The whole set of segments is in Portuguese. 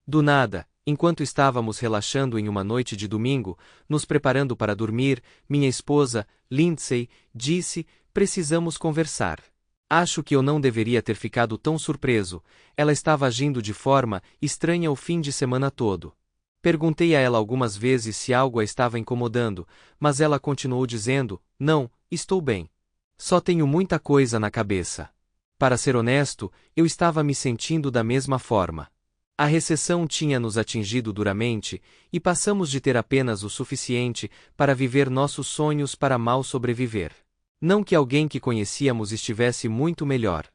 Do nada, enquanto estávamos relaxando em uma noite de domingo, nos preparando para dormir, minha esposa, Lindsay, disse: "Precisamos conversar." Acho que eu não deveria ter ficado tão surpreso, ela estava agindo de forma estranha o fim de semana todo. Perguntei a ela algumas vezes se algo a estava incomodando, mas ela continuou dizendo: "Não, estou bem. Só tenho muita coisa na cabeça." Para ser honesto, eu estava me sentindo da mesma forma. A recessão tinha nos atingido duramente, e passamos de ter apenas o suficiente para viver nossos sonhos para mal sobreviver. Não que alguém que conhecíamos estivesse muito melhor.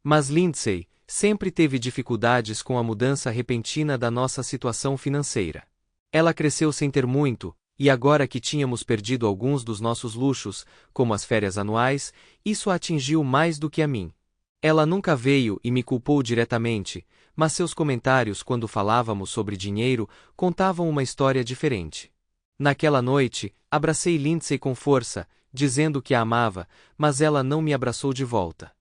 Mas Lindsay sempre teve dificuldades com a mudança repentina da nossa situação financeira. Ela cresceu sem ter muito, e agora que tínhamos perdido alguns dos nossos luxos, como as férias anuais, isso a atingiu mais do que a mim. Ela nunca veio e me culpou diretamente, mas seus comentários quando falávamos sobre dinheiro contavam uma história diferente. Naquela noite, abracei Lindsay com força, dizendo que a amava, mas ela não me abraçou de volta.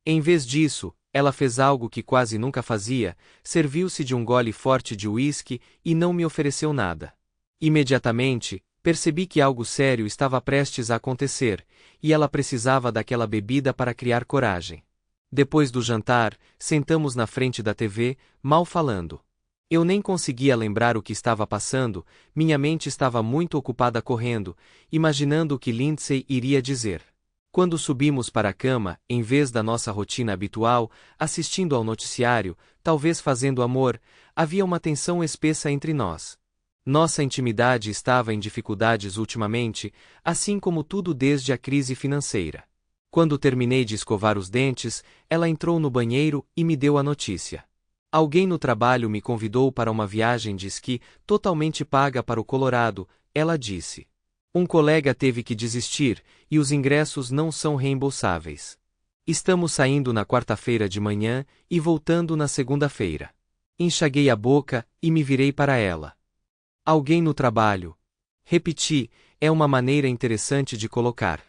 Em vez disso, ela fez algo que quase nunca fazia, serviu-se de um gole forte de uísque e não me ofereceu nada. Imediatamente, percebi que algo sério estava prestes a acontecer, e ela precisava daquela bebida para criar coragem. Depois do jantar, sentamos na frente da TV, mal falando. Eu nem conseguia lembrar o que estava passando, minha mente estava muito ocupada correndo, imaginando o que Lindsay iria dizer. Quando subimos para a cama, em vez da nossa rotina habitual, assistindo ao noticiário, talvez fazendo amor, havia uma tensão espessa entre nós. Nossa intimidade estava em dificuldades ultimamente, assim como tudo desde a crise financeira. Quando terminei de escovar os dentes, ela entrou no banheiro e me deu a notícia. Alguém no trabalho me convidou para uma viagem de esqui totalmente paga para o Colorado, ela disse. Um colega teve que desistir, e os ingressos não são reembolsáveis. Estamos saindo na quarta-feira de manhã e voltando na segunda-feira. Enxaguei a boca e me virei para ela. Alguém no trabalho. Repeti, é uma maneira interessante de colocar.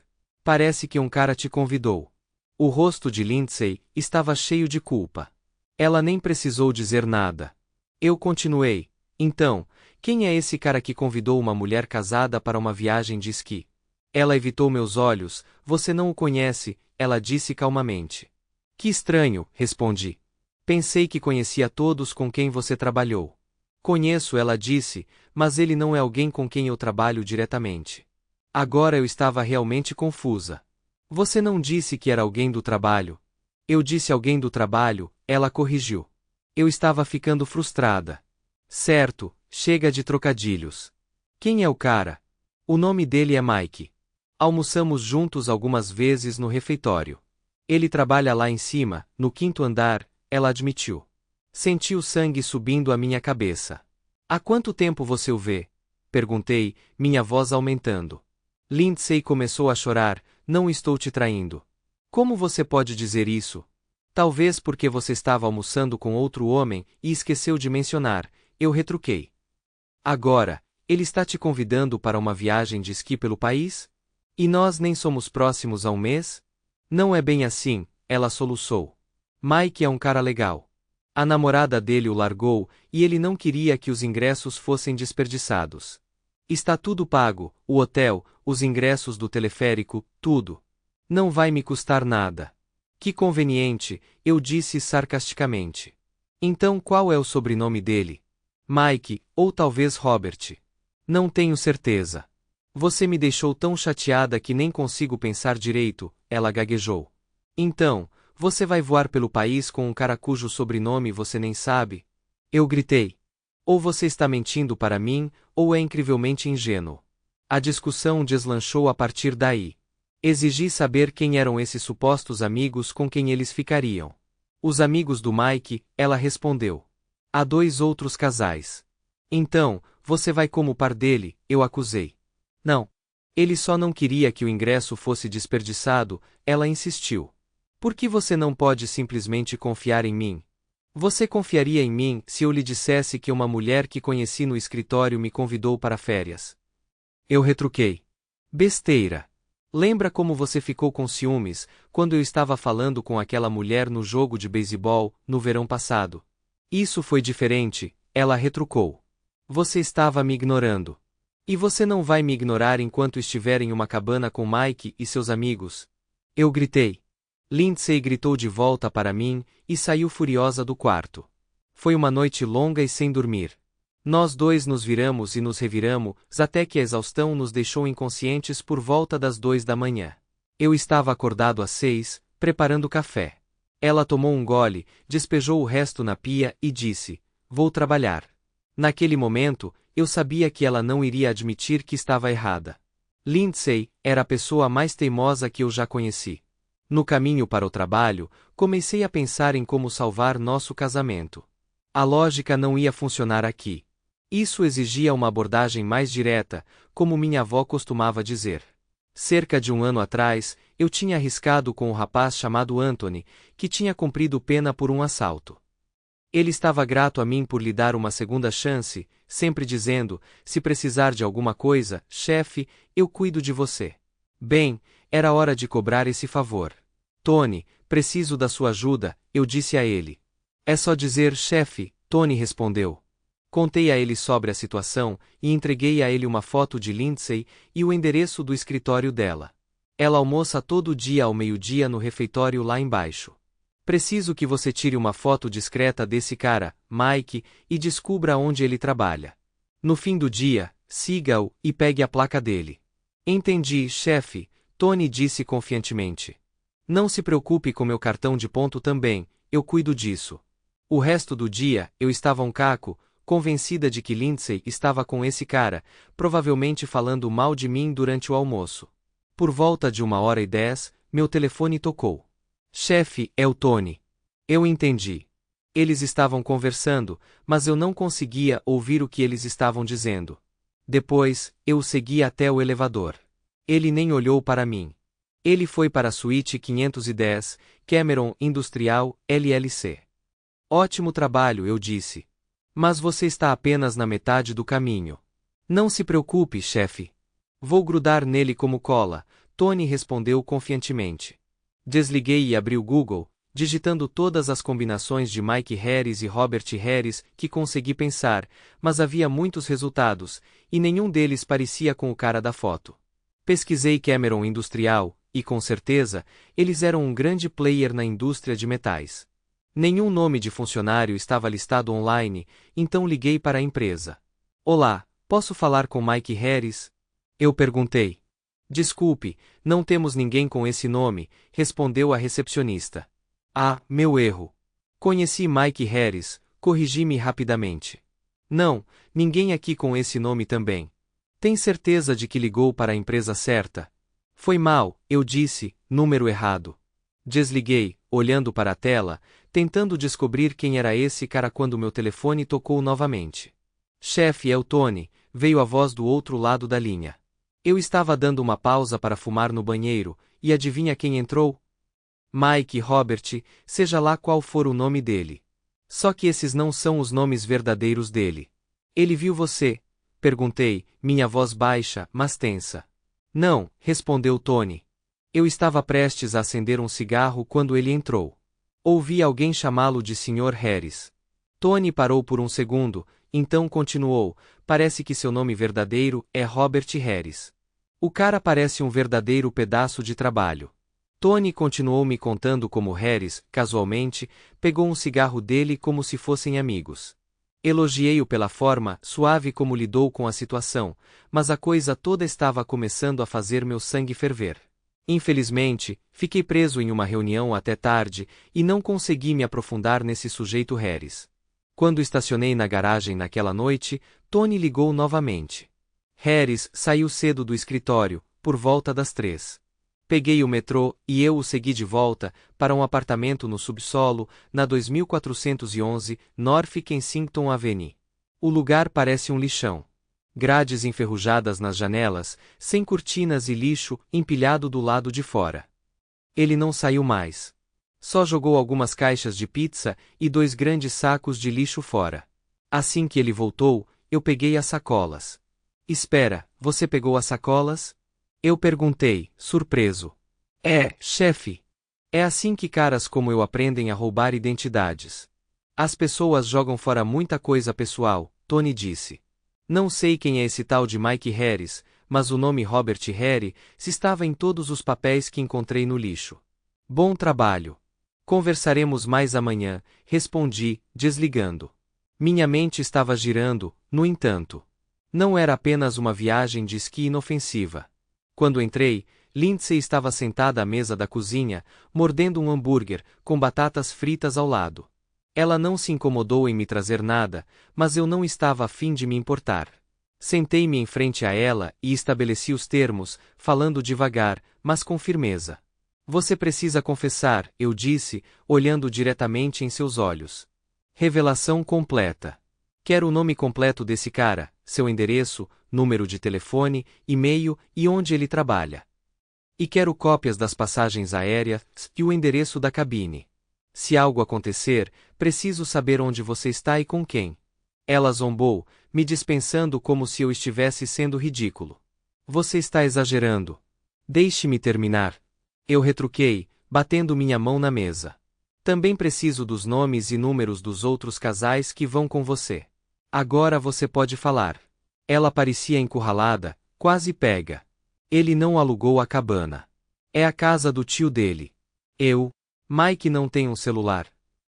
Parece que um cara te convidou. O rosto de Lindsay estava cheio de culpa. Ela nem precisou dizer nada. Eu continuei. Então, quem é esse cara que convidou uma mulher casada para uma viagem de esqui? Ela evitou meus olhos. Você não o conhece, ela disse calmamente. Que estranho, respondi. Pensei que conhecia todos com quem você trabalhou. Conheço, ela disse, mas ele não é alguém com quem eu trabalho diretamente. Agora eu estava realmente confusa. Você não disse que era alguém do trabalho. Eu disse alguém do trabalho, ela corrigiu. Eu estava ficando frustrada. Certo, chega de trocadilhos. Quem é o cara? O nome dele é Mike. Almoçamos juntos algumas vezes no refeitório. Ele trabalha lá em cima, no quinto andar, ela admitiu. Senti o sangue subindo à minha cabeça. Há quanto tempo você o vê? Perguntei, minha voz aumentando. Lindsay começou a chorar. Não estou te traindo. Como você pode dizer isso? Talvez porque você estava almoçando com outro homem e esqueceu de mencionar, eu retruquei. Agora, ele está te convidando para uma viagem de esqui pelo país? E nós nem somos próximos há um mês? Não é bem assim, ela soluçou. Mike é um cara legal. A namorada dele o largou e ele não queria que os ingressos fossem desperdiçados. Está tudo pago, o hotel, os ingressos do teleférico, tudo. Não vai me custar nada. Que conveniente, eu disse sarcasticamente. Então qual é o sobrenome dele? Mike, ou talvez Robert. Não tenho certeza. Você me deixou tão chateada que nem consigo pensar direito, ela gaguejou. Então, você vai voar pelo país com um cara cujo sobrenome você nem sabe? Eu gritei. Ou você está mentindo para mim, ou é incrivelmente ingênuo. A discussão deslanchou a partir daí. Exigi saber quem eram esses supostos amigos com quem eles ficariam. Os amigos do Mike, ela respondeu. Há 2 outros casais. Então, você vai como par dele, eu acusei. Não. Ele só não queria que o ingresso fosse desperdiçado, ela insistiu. Por que você não pode simplesmente confiar em mim? Você confiaria em mim se eu lhe dissesse que uma mulher que conheci no escritório me convidou para férias? Eu retruquei. Besteira. Lembra como você ficou com ciúmes, quando eu estava falando com aquela mulher no jogo de beisebol, no verão passado? Isso foi diferente, Ela retrucou. Você estava me ignorando. E você não vai me ignorar enquanto estiver em uma cabana com Mike e seus amigos. Eu gritei. Lindsay gritou de volta para mim e saiu furiosa do quarto. Foi uma noite longa e sem dormir. Nós dois nos viramos e nos reviramos, até que a exaustão nos deixou inconscientes por volta das 2 da manhã. Eu estava acordado às 6, preparando café. Ela tomou um gole, despejou o resto na pia e disse: Vou trabalhar. Naquele momento, eu sabia que ela não iria admitir que estava errada. Lindsay era a pessoa mais teimosa que eu já conheci. No caminho para o trabalho, comecei a pensar em como salvar nosso casamento. A lógica não ia funcionar aqui. Isso exigia uma abordagem mais direta, como minha avó costumava dizer. Cerca de um ano atrás, eu tinha arriscado com um rapaz chamado Anthony, que tinha cumprido pena por um assalto. Ele estava grato a mim por lhe dar uma segunda chance, sempre dizendo: se precisar de alguma coisa, chefe, eu cuido de você. Bem, era hora de cobrar esse favor. Tony, preciso da sua ajuda, eu disse a ele. É só dizer, chefe, Tony respondeu. Contei a ele sobre a situação e entreguei a ele uma foto de Lindsay e o endereço do escritório dela. Ela almoça todo dia ao meio-dia no refeitório lá embaixo. Preciso que você tire uma foto discreta desse cara, Mike, e descubra onde ele trabalha. No fim do dia, siga-o e pegue a placa dele. Entendi, chefe, Tony disse confiantemente. Não se preocupe com meu cartão de ponto também, eu cuido disso. O resto do dia, eu estava um caco, convencida de que Lindsay estava com esse cara, provavelmente falando mal de mim durante o almoço. Por volta de 1h10, meu telefone tocou. Chefe, é o Tony. Eu entendi. Eles estavam conversando, mas eu não conseguia ouvir o que eles estavam dizendo. Depois, eu o segui até o elevador. Ele nem olhou para mim. Ele foi para a suíte 510, Cameron Industrial, LLC. Ótimo trabalho, eu disse. Mas você está apenas na metade do caminho. Não se preocupe, chefe. Vou grudar nele como cola, Tony respondeu confiantemente. Desliguei e abri o Google, digitando todas as combinações de Mike Harris e Robert Harris que consegui pensar, mas havia muitos resultados, e nenhum deles parecia com o cara da foto. Pesquisei Cameron Industrial, e com certeza, eles eram um grande player na indústria de metais. Nenhum nome de funcionário estava listado online, então liguei para a empresa. Olá, posso falar com Mike Harris? Eu perguntei. Desculpe, não temos ninguém com esse nome, respondeu a recepcionista. Ah, meu erro. Conheci Mike Harris, corrigi-me rapidamente. Não, ninguém aqui com esse nome também. Tem certeza de que ligou para a empresa certa? Foi mal, eu disse, número errado. Desliguei, olhando para a tela, tentando descobrir quem era esse cara quando meu telefone tocou novamente. Chefe, é o Tony, veio a voz do outro lado da linha. Eu estava dando uma pausa para fumar no banheiro, e adivinha quem entrou? Mike Robert, seja lá qual for o nome dele. Só que esses não são os nomes verdadeiros dele. Ele viu você? Perguntei, minha voz baixa, mas tensa. Não, respondeu Tony. Eu estava prestes a acender um cigarro quando ele entrou. Ouvi alguém chamá-lo de Sr. Harris. Tony parou por um segundo, então continuou, parece que seu nome verdadeiro é Robert Harris. O cara parece um verdadeiro pedaço de trabalho. Tony continuou me contando como Harris, casualmente, pegou um cigarro dele como se fossem amigos. Elogiei-o pela forma suave como lidou com a situação, mas a coisa toda estava começando a fazer meu sangue ferver. Infelizmente, fiquei preso em uma reunião até tarde e não consegui me aprofundar nesse sujeito Harris. Quando estacionei na garagem naquela noite, Tony ligou novamente. Harris saiu cedo do escritório, por volta das 3. Peguei o metrô e eu o segui de volta para um apartamento no subsolo, na 2411 North Kensington Avenue. O lugar parece um lixão. Grades enferrujadas nas janelas, sem cortinas e lixo empilhado do lado de fora. Ele não saiu mais. Só jogou algumas caixas de pizza e 2 grandes sacos de lixo fora. Assim que ele voltou, eu peguei as sacolas. Espera, você pegou as sacolas? Eu perguntei, surpreso. É, chefe. É assim que caras como eu aprendem a roubar identidades. As pessoas jogam fora muita coisa pessoal, Tony disse. Não sei quem é esse tal de Mike Harris, mas o nome Robert Harry se estava em todos os papéis que encontrei no lixo. Bom trabalho. Conversaremos mais amanhã, respondi, desligando. Minha mente estava girando, no entanto. Não era apenas uma viagem de esqui inofensiva. Quando entrei, Lindsay estava sentada à mesa da cozinha, mordendo um hambúrguer, com batatas fritas ao lado. Ela não se incomodou em me trazer nada, mas eu não estava a fim de me importar. Sentei-me em frente a ela e estabeleci os termos, falando devagar, mas com firmeza. Você precisa confessar, eu disse, olhando diretamente em seus olhos. Revelação completa. Quero o nome completo desse cara, seu endereço, número de telefone, e-mail e onde ele trabalha. E quero cópias das passagens aéreas e o endereço da cabine. Se algo acontecer, preciso saber onde você está e com quem. Ela zombou, me dispensando como se eu estivesse sendo ridículo. Você está exagerando. Deixe-me terminar. Eu retruquei, batendo minha mão na mesa. Também preciso dos nomes e números dos outros casais que vão com você. Agora você pode falar. Ela parecia encurralada, quase pega. Ele não alugou a cabana. É a casa do tio dele. Mike não tem um celular.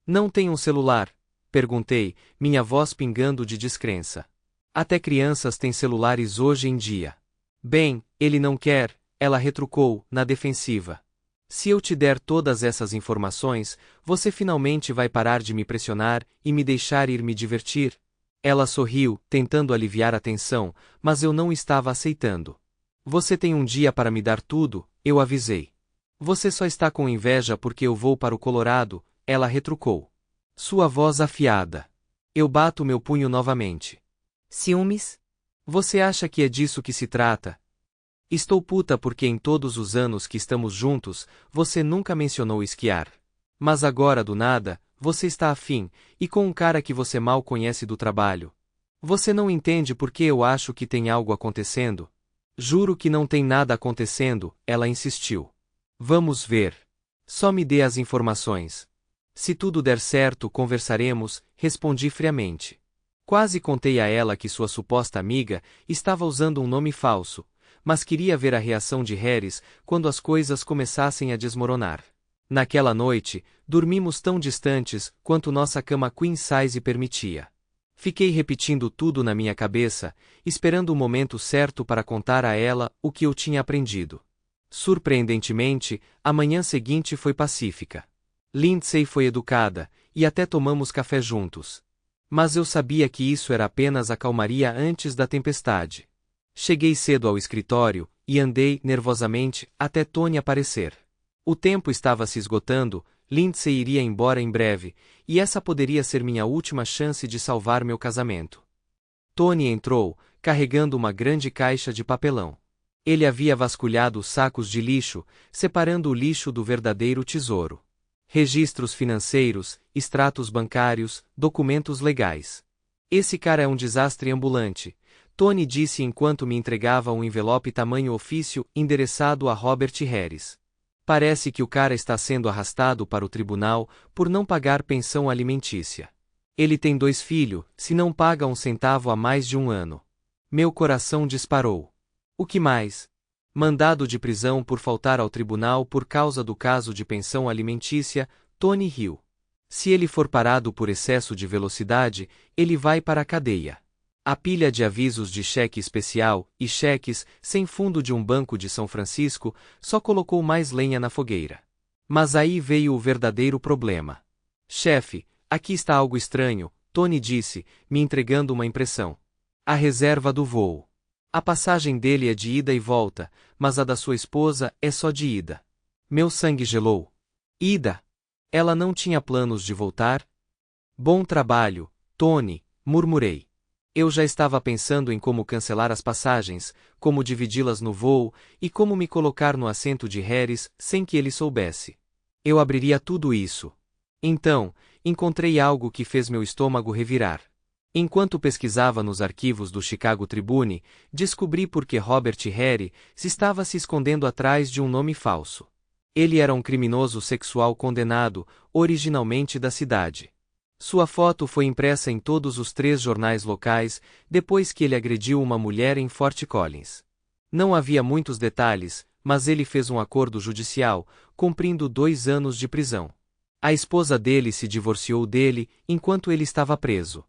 Não tem um celular? Perguntei, minha voz pingando de descrença. Até crianças têm celulares hoje em dia. Bem, ele não quer, ela retrucou, na defensiva. Se eu te der todas essas informações, você finalmente vai parar de me pressionar e me deixar ir me divertir? Ela sorriu, tentando aliviar a tensão, mas eu não estava aceitando. Você tem um dia para me dar tudo, eu avisei. Você só está com inveja porque eu vou para o Colorado, ela retrucou. Sua voz afiada. Eu bato meu punho novamente. Ciúmes? Você acha que é disso que se trata? Estou puta porque em todos os anos que estamos juntos, você nunca mencionou esquiar. Mas agora do nada, você está afim, e com um cara que você mal conhece do trabalho. Você não entende por que eu acho que tem algo acontecendo? Juro que não tem nada acontecendo, ela insistiu. Vamos ver. Só me dê as informações. Se tudo der certo, conversaremos, respondi friamente. Quase contei a ela que sua suposta amiga estava usando um nome falso, mas queria ver a reação de Harris quando as coisas começassem a desmoronar. Naquela noite, dormimos tão distantes quanto nossa cama queen size permitia. Fiquei repetindo tudo na minha cabeça, esperando o momento certo para contar a ela o que eu tinha aprendido. Surpreendentemente, a manhã seguinte foi pacífica. Lindsay foi educada, e até tomamos café juntos. Mas eu sabia que isso era apenas a calmaria antes da tempestade. Cheguei cedo ao escritório, e andei, nervosamente, até Tony aparecer. O tempo estava se esgotando, Lindsay iria embora em breve, e essa poderia ser minha última chance de salvar meu casamento. Tony entrou, carregando uma grande caixa de papelão. Ele havia vasculhado os sacos de lixo, separando o lixo do verdadeiro tesouro. Registros financeiros, extratos bancários, documentos legais. Esse cara é um desastre ambulante, Tony disse enquanto me entregava um envelope tamanho ofício endereçado a Robert Harris. Parece que o cara está sendo arrastado para o tribunal por não pagar pensão alimentícia. Ele tem 2 filhos, se não paga um centavo há mais de um ano. Meu coração disparou. O que mais? Mandado de prisão por faltar ao tribunal por causa do caso de pensão alimentícia, Tony riu. Se ele for parado por excesso de velocidade, ele vai para a cadeia. A pilha de avisos de cheque especial e cheques sem fundo de um banco de São Francisco só colocou mais lenha na fogueira. Mas aí veio o verdadeiro problema. Chefe, aqui está algo estranho, Tony disse, me entregando uma impressão. A reserva do voo. A passagem dele é de ida e volta, mas a da sua esposa é só de ida. Meu sangue gelou. Ida? Ela não tinha planos de voltar? Bom trabalho, Tony, murmurei. Eu já estava pensando em como cancelar as passagens, como dividi-las no voo e como me colocar no assento de Harris sem que ele soubesse. Eu abriria tudo isso. Então, encontrei algo que fez meu estômago revirar. Enquanto pesquisava nos arquivos do Chicago Tribune, descobri por que Robert Harry estava se escondendo atrás de um nome falso. Ele era um criminoso sexual condenado, originalmente da cidade. Sua foto foi impressa em todos os 3 jornais locais, depois que ele agrediu uma mulher em Fort Collins. Não havia muitos detalhes, mas ele fez um acordo judicial, cumprindo 2 anos de prisão. A esposa dele se divorciou dele enquanto ele estava preso.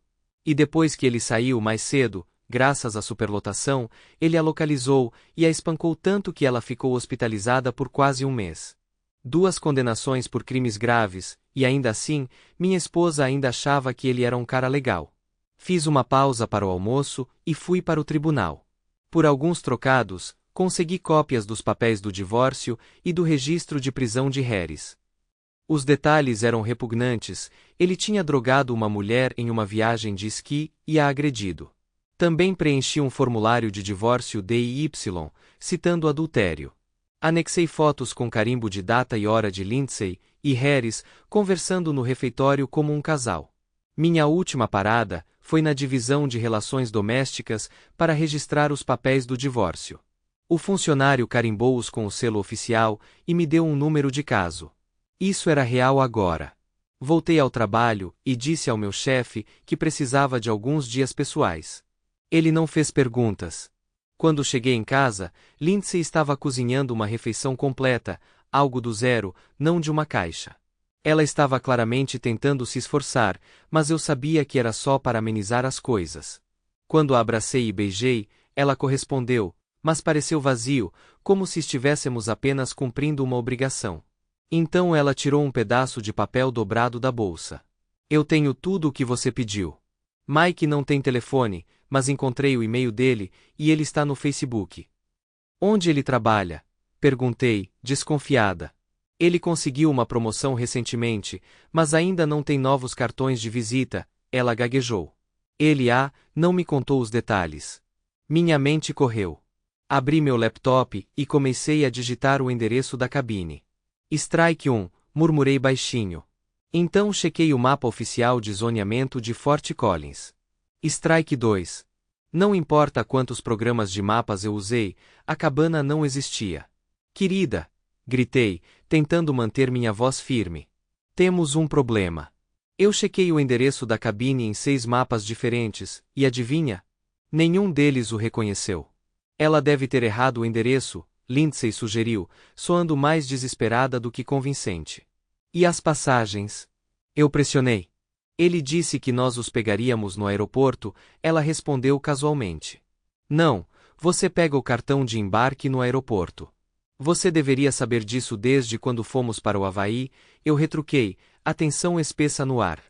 E depois que ele saiu mais cedo, graças à superlotação, ele a localizou e a espancou tanto que ela ficou hospitalizada por quase um mês. 2 condenações por crimes graves, e ainda assim, minha esposa ainda achava que ele era um cara legal. Fiz uma pausa para o almoço e fui para o tribunal. Por alguns trocados, consegui cópias dos papéis do divórcio e do registro de prisão de Harris. Os detalhes eram repugnantes, ele tinha drogado uma mulher em uma viagem de esqui e a agredido. Também preenchi um formulário de divórcio DIY, citando adultério. Anexei fotos com carimbo de data e hora de Lindsay e Harris conversando no refeitório como um casal. Minha última parada foi na divisão de relações domésticas para registrar os papéis do divórcio. O funcionário carimbou-os com o selo oficial e me deu um número de caso. Isso era real agora. Voltei ao trabalho e disse ao meu chefe que precisava de alguns dias pessoais. Ele não fez perguntas. Quando cheguei em casa, Lindsay estava cozinhando uma refeição completa, algo do zero, não de uma caixa. Ela estava claramente tentando se esforçar, mas eu sabia que era só para amenizar as coisas. Quando a abracei e beijei, ela correspondeu, mas pareceu vazio, como se estivéssemos apenas cumprindo uma obrigação. Então ela tirou um pedaço de papel dobrado da bolsa. Eu tenho tudo o que você pediu. Mike não tem telefone, mas encontrei o e-mail dele e ele está no Facebook. Onde ele trabalha? Perguntei, desconfiada. Ele conseguiu uma promoção recentemente, mas ainda não tem novos cartões de visita, ela gaguejou. Ele não me contou os detalhes. Minha mente correu. Abri meu laptop e comecei a digitar o endereço da cabine. Strike 1, murmurei baixinho. Então chequei o mapa oficial de zoneamento de Fort Collins. Strike 2. Não importa quantos programas de mapas eu usei, a cabana não existia. Querida, gritei, tentando manter minha voz firme. Temos um problema. Eu chequei o endereço da cabine em 6 mapas diferentes, e adivinha? Nenhum deles o reconheceu. Ela deve ter errado o endereço, Lindsay sugeriu, soando mais desesperada do que convincente. E as passagens? Eu pressionei. Ele disse que nós os pegaríamos no aeroporto, ela respondeu casualmente. Não, você pega o cartão de embarque no aeroporto. Você deveria saber disso desde quando fomos para o Havaí, eu retruquei, a tensão espessa no ar.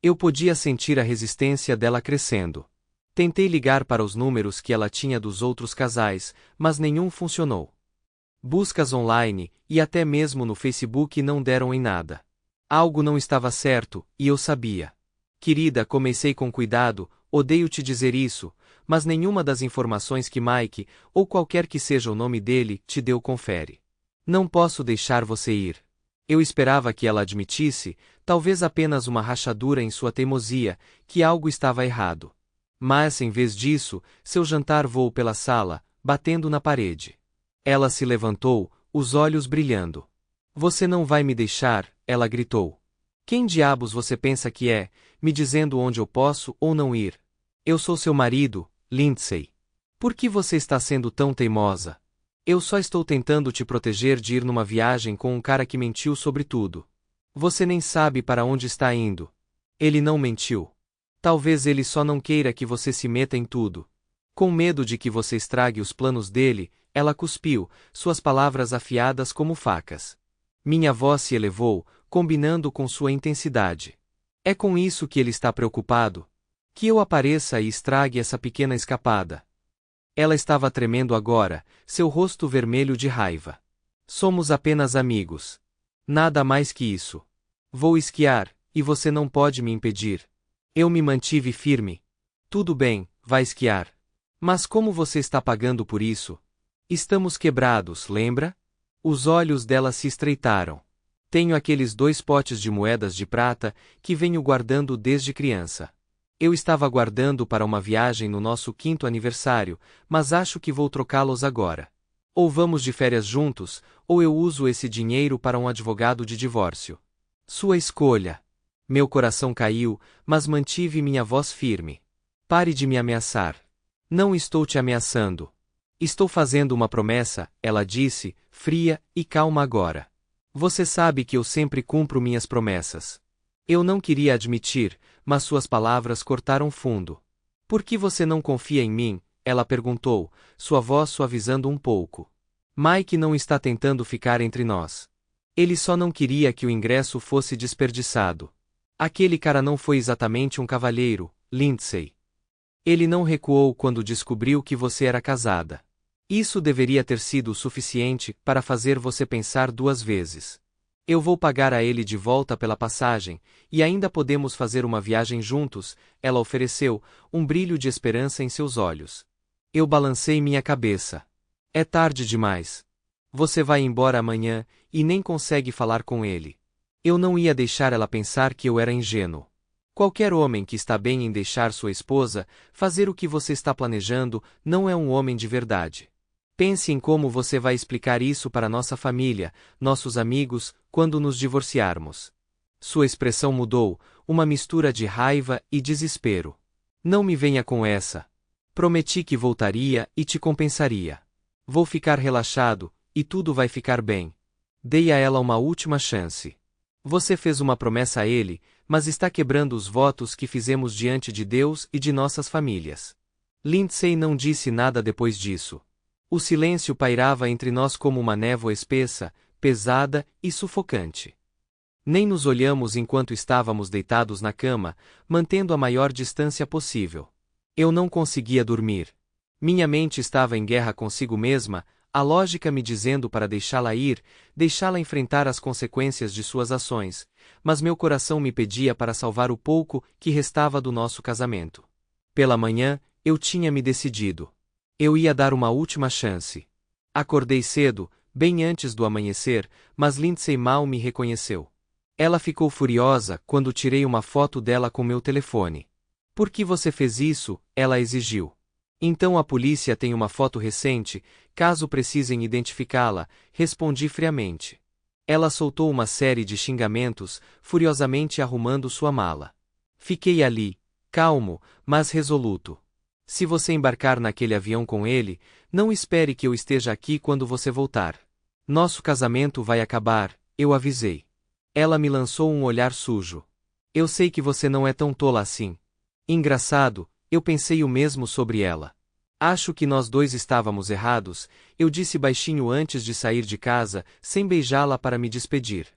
Eu podia sentir a resistência dela crescendo. Tentei ligar para os números que ela tinha dos outros casais, mas nenhum funcionou. Buscas online, e até mesmo no Facebook não deram em nada. Algo não estava certo, e eu sabia. Querida, comecei com cuidado, odeio te dizer isso, mas nenhuma das informações que Mike, ou qualquer que seja o nome dele, te deu confere. Não posso deixar você ir. Eu esperava que ela admitisse, talvez apenas uma rachadura em sua teimosia, que algo estava errado. Mas, em vez disso, seu jantar voou pela sala, batendo na parede. Ela se levantou, os olhos brilhando. Você não vai me deixar, ela gritou. Quem diabos você pensa que é, me dizendo onde eu posso ou não ir? Eu sou seu marido, Lindsay. Por que você está sendo tão teimosa? Eu só estou tentando te proteger de ir numa viagem com um cara que mentiu sobre tudo. Você nem sabe para onde está indo. Ele não mentiu. Talvez ele só não queira que você se meta em tudo. Com medo de que você estrague os planos dele, ela cuspiu, suas palavras afiadas como facas. Minha voz se elevou, combinando com sua intensidade. É com isso que ele está preocupado? Que eu apareça e estrague essa pequena escapada. Ela estava tremendo agora, seu rosto vermelho de raiva. Somos apenas amigos. Nada mais que isso. Vou esquiar, e você não pode me impedir. Eu me mantive firme. Tudo bem, vai esquiar. Mas como você está pagando por isso? Estamos quebrados, lembra? Os olhos dela se estreitaram. Tenho aqueles 2 potes de moedas de prata que venho guardando desde criança. Eu estava guardando para uma viagem no nosso 5º aniversário, mas acho que vou trocá-los agora. Ou vamos de férias juntos, ou eu uso esse dinheiro para um advogado de divórcio. Sua escolha. Meu coração caiu, mas mantive minha voz firme. Pare de me ameaçar. Não estou te ameaçando. Estou fazendo uma promessa, ela disse, fria e calma agora. Você sabe que eu sempre cumpro minhas promessas. Eu não queria admitir, mas suas palavras cortaram fundo. Por que você não confia em mim? Ela perguntou, sua voz suavizando um pouco. Mike não está tentando ficar entre nós. Ele só não queria que o ingresso fosse desperdiçado. Aquele cara não foi exatamente um cavalheiro, Lindsay. Ele não recuou quando descobriu que você era casada. Isso deveria ter sido o suficiente para fazer você pensar duas vezes. Eu vou pagar a ele de volta pela passagem, e ainda podemos fazer uma viagem juntos, ela ofereceu, um brilho de esperança em seus olhos. Eu balancei minha cabeça. É tarde demais. Você vai embora amanhã, e nem consegue falar com ele. Eu não ia deixar ela pensar que eu era ingênuo. Qualquer homem que está bem em deixar sua esposa fazer o que você está planejando não é um homem de verdade. Pense em como você vai explicar isso para nossa família, nossos amigos, quando nos divorciarmos. Sua expressão mudou, uma mistura de raiva e desespero. Não me venha com essa. Prometi que voltaria e te compensaria. Vou ficar relaxado, e tudo vai ficar bem. Dei a ela uma última chance. Você fez uma promessa a ele, mas está quebrando os votos que fizemos diante de Deus e de nossas famílias. Lindsay não disse nada depois disso. O silêncio pairava entre nós como uma névoa espessa, pesada e sufocante. Nem nos olhamos enquanto estávamos deitados na cama, mantendo a maior distância possível. Eu não conseguia dormir. Minha mente estava em guerra consigo mesma, a lógica me dizendo para deixá-la ir, deixá-la enfrentar as consequências de suas ações, mas meu coração me pedia para salvar o pouco que restava do nosso casamento. Pela manhã, eu tinha me decidido. Eu ia dar uma última chance. Acordei cedo, bem antes do amanhecer, mas Lindsay mal me reconheceu. Ela ficou furiosa quando tirei uma foto dela com meu telefone. Por que você fez isso? Ela exigiu. Então a polícia tem uma foto recente, caso precisem identificá-la, respondi friamente. Ela soltou uma série de xingamentos, furiosamente arrumando sua mala. Fiquei ali, calmo, mas resoluto. Se você embarcar naquele avião com ele, não espere que eu esteja aqui quando você voltar. Nosso casamento vai acabar, eu avisei. Ela me lançou um olhar sujo. Eu sei que você não é tão tola assim. Engraçado, eu pensei o mesmo sobre ela. Acho que nós dois estávamos errados, eu disse baixinho antes de sair de casa, sem beijá-la para me despedir.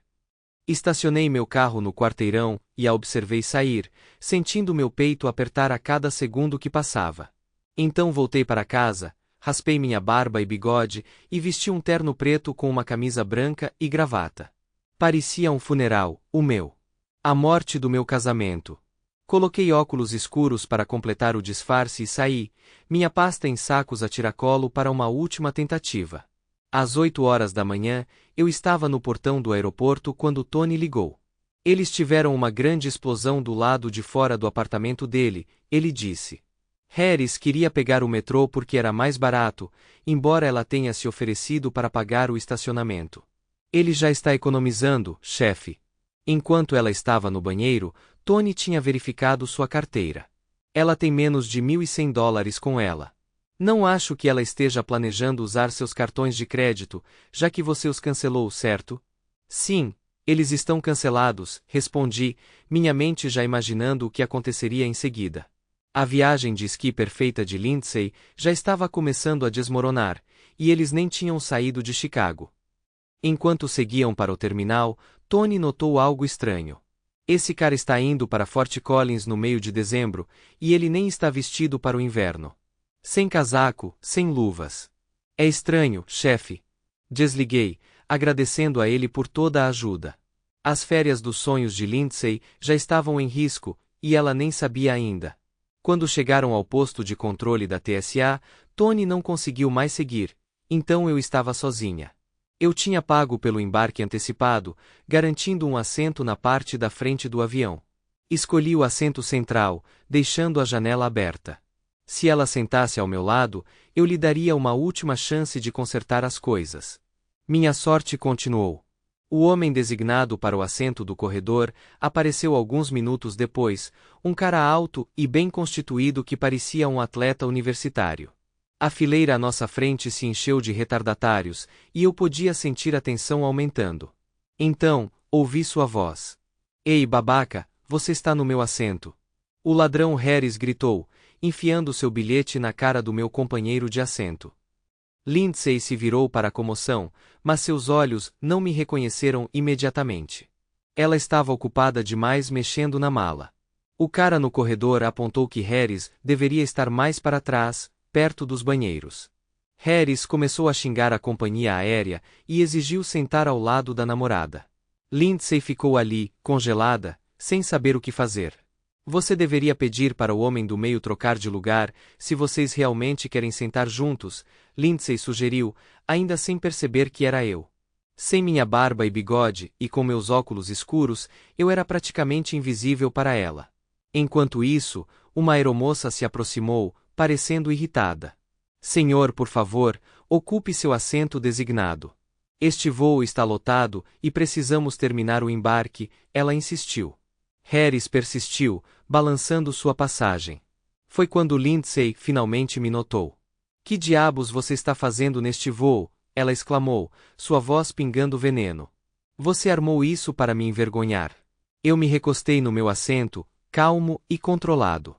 Estacionei meu carro no quarteirão e a observei sair, sentindo meu peito apertar a cada segundo que passava. Então voltei para casa, raspei minha barba e bigode e vesti um terno preto com uma camisa branca e gravata. Parecia um funeral, o meu. A morte do meu casamento. Coloquei óculos escuros para completar o disfarce e saí, minha pasta em sacos a tiracolo para uma última tentativa. Às 8 horas da manhã, eu estava no portão do aeroporto quando Tony ligou. Eles tiveram uma grande explosão do lado de fora do apartamento dele, ele disse. Harris queria pegar o metrô porque era mais barato, embora ela tenha se oferecido para pagar o estacionamento. Ele já está economizando, chefe. Enquanto ela estava no banheiro, Tony tinha verificado sua carteira. Ela tem menos de $1.100 com ela. Não acho que ela esteja planejando usar seus cartões de crédito, já que você os cancelou, certo? Sim, eles estão cancelados, respondi, minha mente já imaginando o que aconteceria em seguida. A viagem de esqui perfeita de Lindsay já estava começando a desmoronar, e eles nem tinham saído de Chicago. Enquanto seguiam para o terminal, Tony notou algo estranho. Esse cara está indo para Fort Collins no meio de dezembro, e ele nem está vestido para o inverno. Sem casaco, sem luvas. É estranho, chefe. Desliguei, agradecendo a ele por toda a ajuda. As férias dos sonhos de Lindsay já estavam em risco, e ela nem sabia ainda. Quando chegaram ao posto de controle da TSA, Tony não conseguiu mais seguir, então eu estava sozinha. Eu tinha pago pelo embarque antecipado, garantindo um assento na parte da frente do avião. Escolhi o assento central, deixando a janela aberta. Se ela sentasse ao meu lado, eu lhe daria uma última chance de consertar as coisas. Minha sorte continuou. O homem designado para o assento do corredor apareceu alguns minutos depois, um cara alto e bem constituído que parecia um atleta universitário. A fileira à nossa frente se encheu de retardatários, e eu podia sentir a tensão aumentando. Então, ouvi sua voz. Ei, babaca, você está no meu assento. O ladrão Harris gritou, enfiando seu bilhete na cara do meu companheiro de assento. Lindsay se virou para a comoção, mas seus olhos não me reconheceram imediatamente. Ela estava ocupada demais mexendo na mala. O cara no corredor apontou que Harris deveria estar mais para trás, perto dos banheiros. Harris começou a xingar a companhia aérea e exigiu sentar ao lado da namorada. Lindsay ficou ali, congelada, sem saber o que fazer. Você deveria pedir para o homem do meio trocar de lugar, se vocês realmente querem sentar juntos, Lindsay sugeriu, ainda sem perceber que era eu. Sem minha barba e bigode, e com meus óculos escuros, eu era praticamente invisível para ela. Enquanto isso, uma aeromoça se aproximou, parecendo irritada. Senhor, por favor, ocupe seu assento designado. Este voo está lotado e precisamos terminar o embarque, ela insistiu. Harris persistiu, balançando sua passagem. Foi quando Lindsay finalmente me notou. Que diabos você está fazendo neste voo? Ela exclamou, sua voz pingando veneno. Você armou isso para me envergonhar. Eu me recostei no meu assento, calmo e controlado.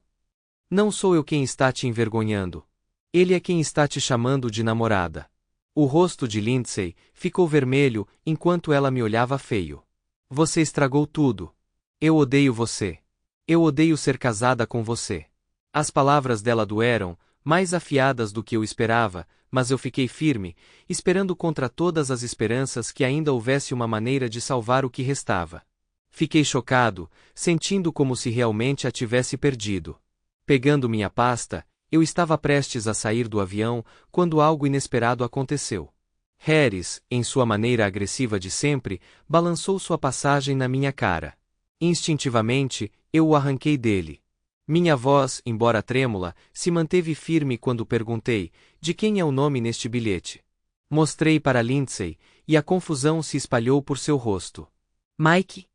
Não sou eu quem está te envergonhando. Ele é quem está te chamando de namorada. O rosto de Lindsay ficou vermelho enquanto ela me olhava feio. Você estragou tudo. Eu odeio você. Eu odeio ser casada com você. As palavras dela doeram, mais afiadas do que eu esperava, mas eu fiquei firme, esperando contra todas as esperanças que ainda houvesse uma maneira de salvar o que restava. Fiquei chocado, sentindo como se realmente a tivesse perdido. Pegando minha pasta, eu estava prestes a sair do avião, quando algo inesperado aconteceu. Harris, em sua maneira agressiva de sempre, balançou sua passagem na minha cara. Instintivamente, eu o arranquei dele. Minha voz, embora trêmula, se manteve firme quando perguntei, de quem é o nome neste bilhete? Mostrei para Lindsay, e a confusão se espalhou por seu rosto. Mike?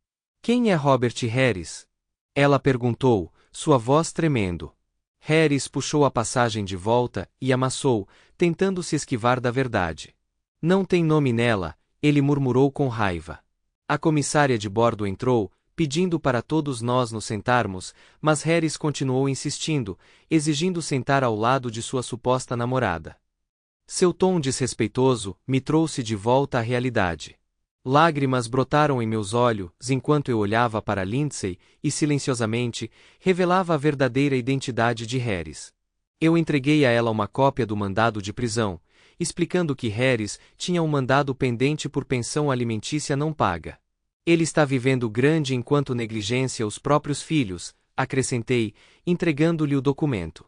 Quem é Robert Harris? Ela perguntou, sua voz tremendo. Harris puxou a passagem de volta e amassou, tentando se esquivar da verdade. Não tem nome nela, ele murmurou com raiva. A comissária de bordo entrou, pedindo para todos nós nos sentarmos, mas Harris continuou insistindo, exigindo sentar ao lado de sua suposta namorada. Seu tom desrespeitoso me trouxe de volta à realidade. Lágrimas brotaram em meus olhos enquanto eu olhava para Lindsay e silenciosamente revelava a verdadeira identidade de Harris. Eu entreguei a ela uma cópia do mandado de prisão, explicando que Harris tinha um mandado pendente por pensão alimentícia não paga. Ele está vivendo grande enquanto negligencia os próprios filhos, acrescentei, entregando-lhe o documento.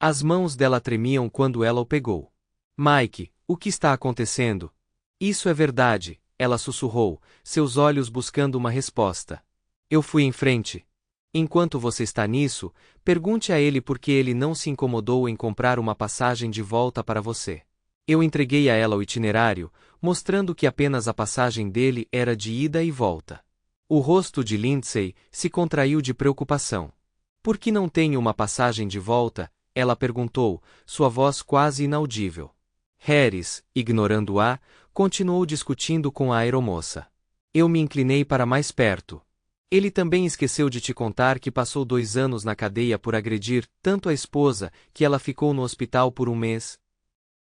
As mãos dela tremiam quando ela o pegou. Mike, o que está acontecendo? Isso é verdade, ela sussurrou, seus olhos buscando uma resposta. Eu fui em frente. Enquanto você está nisso, pergunte a ele por que ele não se incomodou em comprar uma passagem de volta para você. Eu entreguei a ela o itinerário, mostrando que apenas a passagem dele era de ida e volta. O rosto de Lindsay se contraiu de preocupação. Por que não tenho uma passagem de volta? Ela perguntou, sua voz quase inaudível. Harris, ignorando-a, continuou discutindo com a aeromoça. Eu me inclinei para mais perto. Ele também esqueceu de te contar que passou 2 anos na cadeia por agredir tanto a esposa que ela ficou no hospital por 1 mês.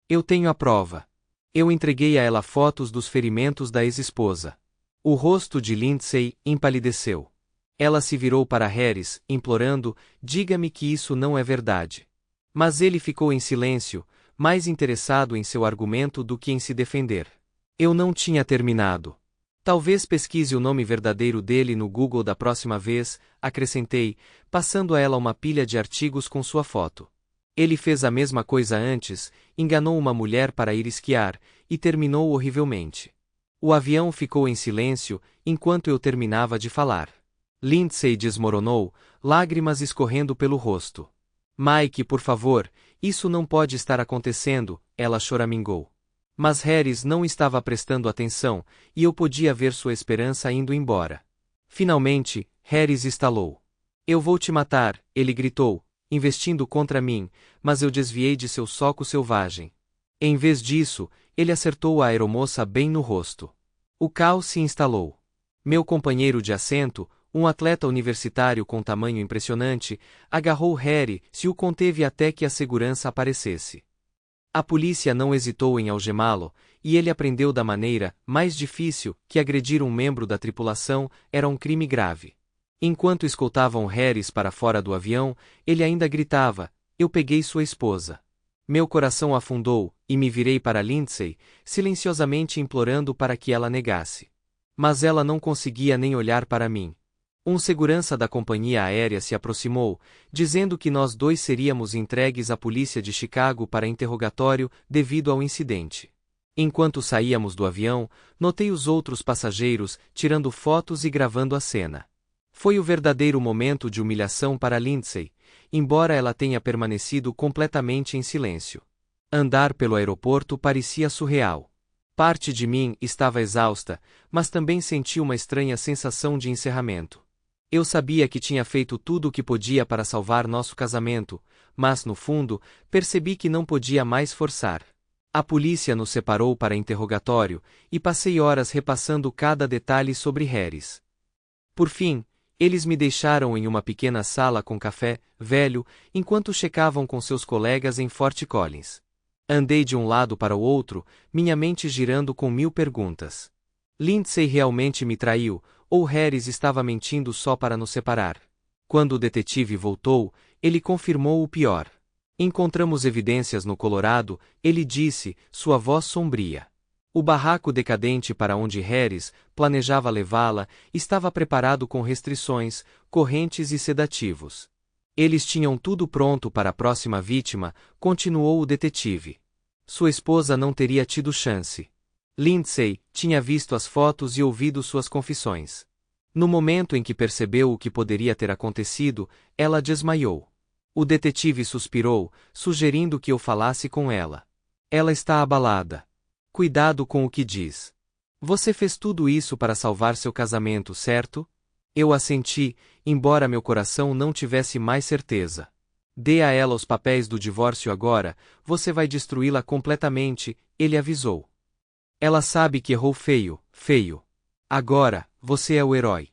Eu tenho a prova. Eu entreguei a ela fotos dos ferimentos da ex-esposa. O rosto de Lindsay empalideceu. Ela se virou para Harris, implorando, diga-me que isso não é verdade. Mas ele ficou em silêncio, mais interessado em seu argumento do que em se defender. Eu não tinha terminado. Talvez pesquise o nome verdadeiro dele no Google da próxima vez, acrescentei, passando a ela uma pilha de artigos com sua foto. Ele fez a mesma coisa antes, enganou uma mulher para ir esquiar, e terminou horrivelmente. O avião ficou em silêncio, enquanto eu terminava de falar. Lindsay desmoronou, lágrimas escorrendo pelo rosto. Mike, por favor, isso não pode estar acontecendo, ela choramingou. Mas Harris não estava prestando atenção, e eu podia ver sua esperança indo embora. Finalmente, Harris estalou. Eu vou te matar, ele gritou, investindo contra mim, mas eu desviei de seu soco selvagem. Em vez disso, ele acertou a aeromoça bem no rosto. O caos se instalou. Meu companheiro de assento, um atleta universitário com tamanho impressionante, agarrou Harry e o conteve até que a segurança aparecesse. A polícia não hesitou em algemá-lo, e ele aprendeu da maneira mais difícil que agredir um membro da tripulação era um crime grave. Enquanto escoltavam Harris para fora do avião, ele ainda gritava: "Eu peguei sua esposa." Meu coração afundou, e me virei para Lindsay, silenciosamente implorando para que ela negasse. Mas ela não conseguia nem olhar para mim. Um segurança da companhia aérea se aproximou, dizendo que nós dois seríamos entregues à polícia de Chicago para interrogatório devido ao incidente. Enquanto saíamos do avião, notei os outros passageiros tirando fotos e gravando a cena. Foi o verdadeiro momento de humilhação para Lindsay, embora ela tenha permanecido completamente em silêncio. Andar pelo aeroporto parecia surreal. Parte de mim estava exausta, mas também senti uma estranha sensação de encerramento. Eu sabia que tinha feito tudo o que podia para salvar nosso casamento, mas, no fundo, percebi que não podia mais forçar. A polícia nos separou para interrogatório, e passei horas repassando cada detalhe sobre Harris. Por fim, eles me deixaram em uma pequena sala com café, velho, enquanto checavam com seus colegas em Fort Collins. Andei de um lado para o outro, minha mente girando com 1000 perguntas. Lindsay realmente me traiu, ou Harris estava mentindo só para nos separar? Quando o detetive voltou, ele confirmou o pior. Encontramos evidências no Colorado, ele disse, sua voz sombria. O barraco decadente para onde Harris planejava levá-la estava preparado com restrições, correntes e sedativos. Eles tinham tudo pronto para a próxima vítima, continuou o detetive. Sua esposa não teria tido chance. Lindsay tinha visto as fotos e ouvido suas confissões. No momento em que percebeu o que poderia ter acontecido, ela desmaiou. O detetive suspirou, sugerindo que eu falasse com ela. Ela está abalada. Cuidado com o que diz. Você fez tudo isso para salvar seu casamento, certo? Eu assenti, embora meu coração não tivesse mais certeza. Dê a ela os papéis do divórcio agora, você vai destruí-la completamente, ele avisou. Ela sabe que errou feio, feio. Agora, você é o herói.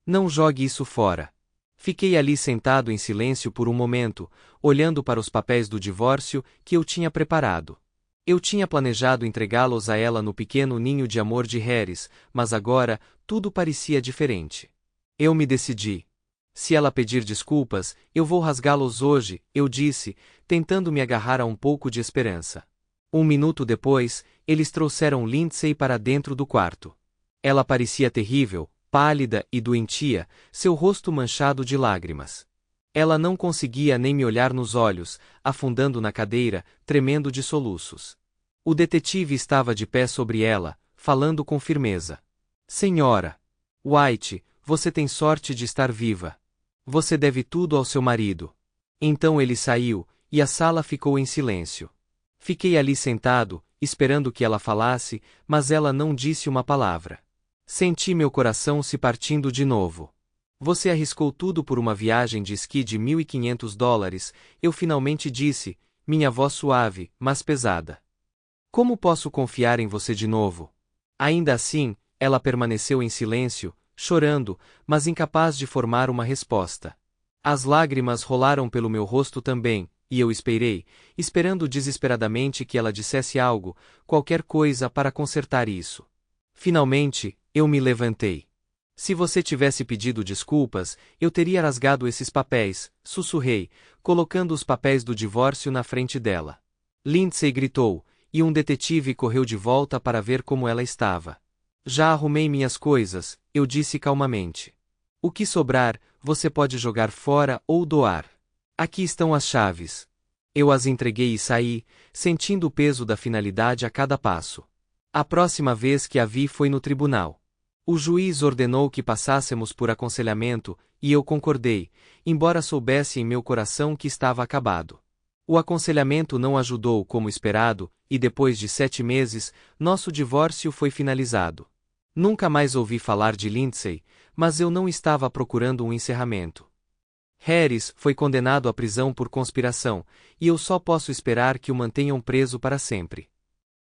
Não jogue isso fora. Fiquei ali sentado em silêncio por um momento, olhando para os papéis do divórcio que eu tinha preparado. Eu tinha planejado entregá-los a ela no pequeno ninho de amor de Harris, mas agora, tudo parecia diferente. Eu me decidi. Se ela pedir desculpas, eu vou rasgá-los hoje, eu disse, tentando me agarrar a um pouco de esperança. Um minuto depois, eles trouxeram Lindsay para dentro do quarto. Ela parecia terrível, pálida e doentia, seu rosto manchado de lágrimas. Ela não conseguia nem me olhar nos olhos, afundando na cadeira, tremendo de soluços. O detetive estava de pé sobre ela, falando com firmeza. Senhora White, você tem sorte de estar viva. Você deve tudo ao seu marido. Então ele saiu, e a sala ficou em silêncio. Fiquei ali sentado, esperando que ela falasse, mas ela não disse uma palavra. Senti meu coração se partindo de novo. Você arriscou tudo por uma viagem de esqui de $1.500, eu finalmente disse, minha voz suave, mas pesada. Como posso confiar em você de novo? Ainda assim, ela permaneceu em silêncio, chorando, mas incapaz de formar uma resposta. As lágrimas rolaram pelo meu rosto também, e eu esperei, esperando desesperadamente que ela dissesse algo, qualquer coisa para consertar isso. Finalmente, eu me levantei. Se você tivesse pedido desculpas, eu teria rasgado esses papéis, sussurrei, colocando os papéis do divórcio na frente dela. Lindsay gritou, e um detetive correu de volta para ver como ela estava. Já arrumei minhas coisas, eu disse calmamente. O que sobrar, você pode jogar fora ou doar. Aqui estão as chaves. Eu as entreguei e saí, sentindo o peso da finalidade a cada passo. A próxima vez que a vi foi no tribunal. O juiz ordenou que passássemos por aconselhamento, e eu concordei, embora soubesse em meu coração que estava acabado. O aconselhamento não ajudou como esperado, e depois de 7 meses, nosso divórcio foi finalizado. Nunca mais ouvi falar de Lindsay, mas eu não estava procurando um encerramento. Harris foi condenado à prisão por conspiração, e eu só posso esperar que o mantenham preso para sempre.